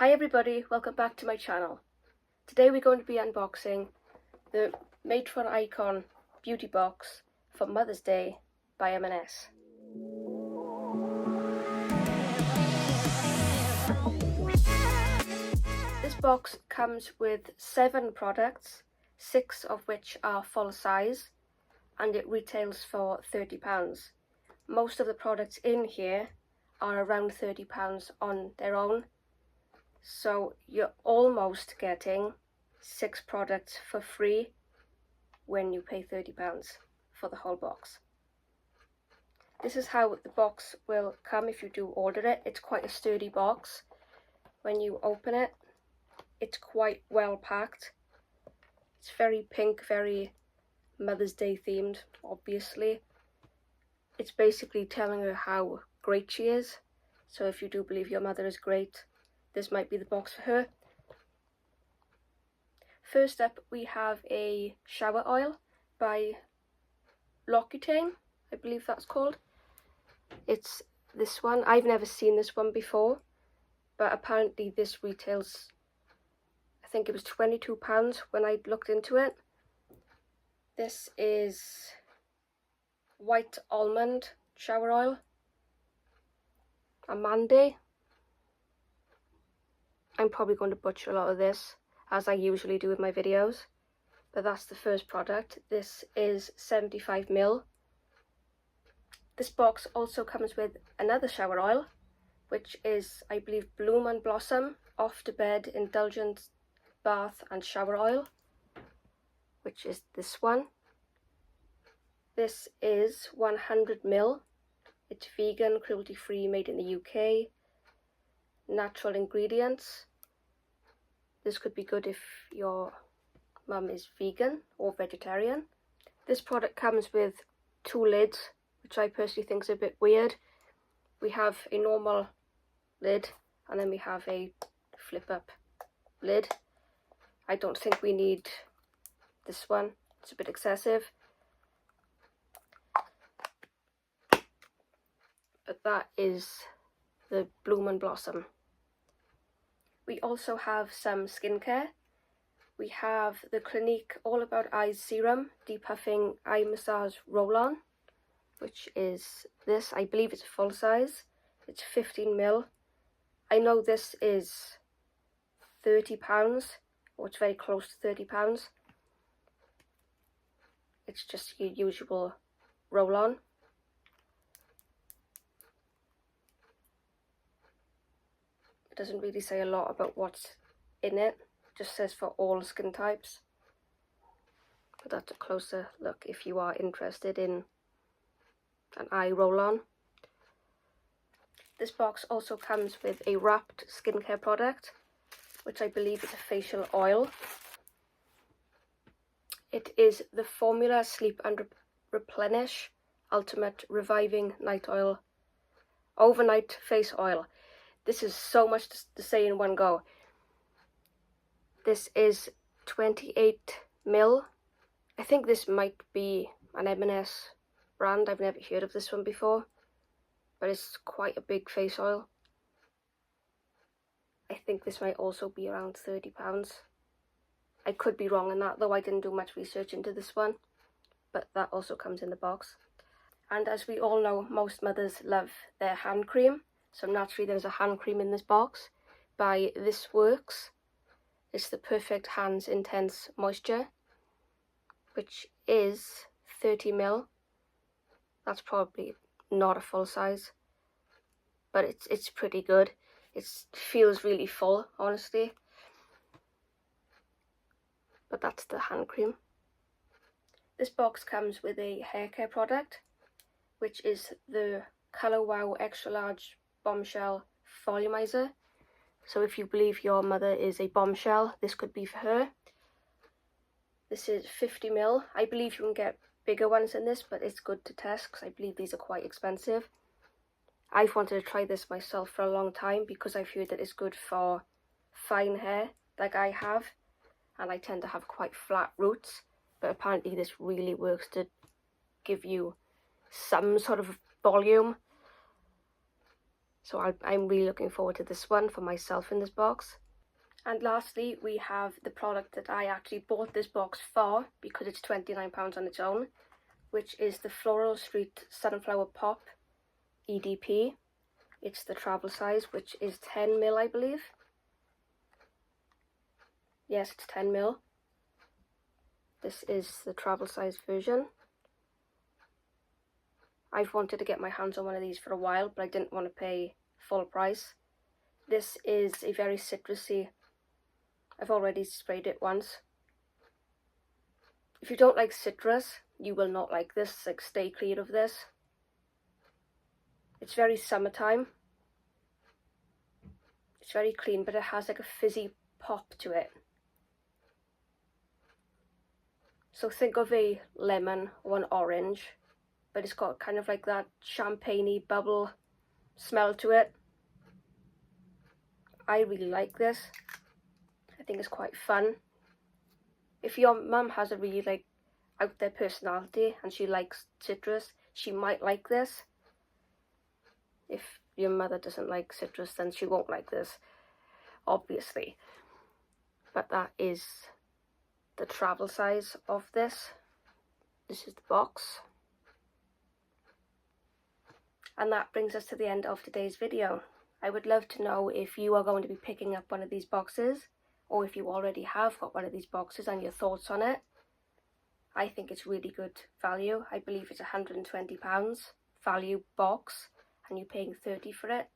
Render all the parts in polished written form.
Hi everybody, welcome back to my channel. Today we're going to be unboxing the Matron Icon Beauty Box for Mother's Day by M&S. This box comes with 7 products, 6 of which are full size, and it retails for £30. Most of the products in here are around £30 on their own. So you're almost getting 6 products for free when you pay £30 for the whole box. This is how the box will come if you do order it. It's quite a sturdy box. When you open it, it's quite well packed. It's very pink, very Mother's Day themed, obviously. It's basically telling her how great she is. So if you do believe your mother is great, this might be the box for her. First up, we have a shower oil by L'Occitane, I believe that's called. It's this one. I've never seen this one before, but apparently this retails, I think it was £22 when I looked into it. This is white almond shower oil, Amande. I'm probably going to butcher a lot of this, as I usually do with my videos, but that's the first product. This is 75ml. This box also comes with another shower oil, which is, I believe, Bloom and Blossom Off to Bed Indulgent Bath and Shower Oil, which is this one. This is 100ml. It's vegan, cruelty-free, made in the UK, natural ingredients. This could be good if your mum is vegan or vegetarian. This product comes with 2 lids, which I personally think is a bit weird. We have a normal lid and then we have a flip up lid. I don't think we need this one, it's a bit excessive. But that is the Bloom and Blossom. We also have some skincare. We have the Clinique All About Eyes Serum Depuffing Eye Massage Roll-On, which is this. I believe it's full size. It's 15ml. I know this is £30, or it's very close to £30. It's just your usual roll-on. It doesn't really say a lot about what's in it. It just says for all skin types. But that's a closer look if you are interested in an eye roll-on. This box also comes with a wrapped skincare product, which I believe is a facial oil. It is the Formula Sleep and Replenish Ultimate Reviving Night Oil Overnight Face Oil. This is so much to say in one go. This is 28ml. I think this might be an M&S brand. I've never heard of this one before, but it's quite a big face oil. I think this might also be around £30. I could be wrong on that, though I didn't do much research into this one, but that also comes in the box. And as we all know, most mothers love their hand cream. So naturally there's a hand cream in this box by This Works. It's the Perfect Hands Intense Moisture, which is 30ml. That's probably not a full size, but it's pretty good. It feels really full, honestly. But that's the hand cream. This box comes with a hair care product, which is the Colour Wow Extra Large Bombshell Volumizer. So if you believe your mother is a bombshell, this could be for her. This is 50ml. I believe you can get bigger ones than this, but it's good to test because I believe these are quite expensive. I've wanted to try this myself for a long time because I've heard that it's good for fine hair like I have, and I tend to have quite flat roots, but apparently this really works to give you some sort of volume. So I'm really looking forward to this one for myself in this box. And lastly, we have the product that I actually bought this box for because it's £29 on its own, which is the Floral Street Sunflower Pop EDP. It's the travel size, which is 10mm, I believe. Yes, it's 10mm. This is the travel size version. I've wanted to get my hands on one of these for a while, but I didn't want to pay full price. This is a very citrusy. I've already sprayed it once. If you don't like citrus, you will not like this. Like, stay clear of this. It's very summertime. It's very clean, but it has like a fizzy pop to it. So think of a lemon or an orange, but it's got kind of like that champagne-y bubble smell to it. I really like this. I think it's quite fun. If your mum has a really like out there personality and she likes citrus, she might like this. If your mother doesn't like citrus, then she won't like this, obviously. But that is the travel size of this. This is the box. And that brings us to the end of today's video. I would love to know if you are going to be picking up one of these boxes, or if you already have got one of these boxes and your thoughts on it. I think it's really good value. I believe it's £120 value box, and you're paying £30 for it,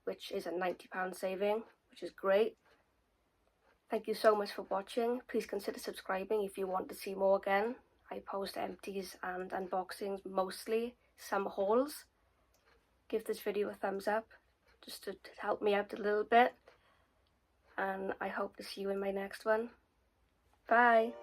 which is a £90 saving, which is great. Thank you so much for watching. Please consider subscribing if you want to see more again. I post empties and unboxings mostly, some hauls. Give this video a thumbs up just to help me out a little bit. And I hope to see you in my next one. Bye.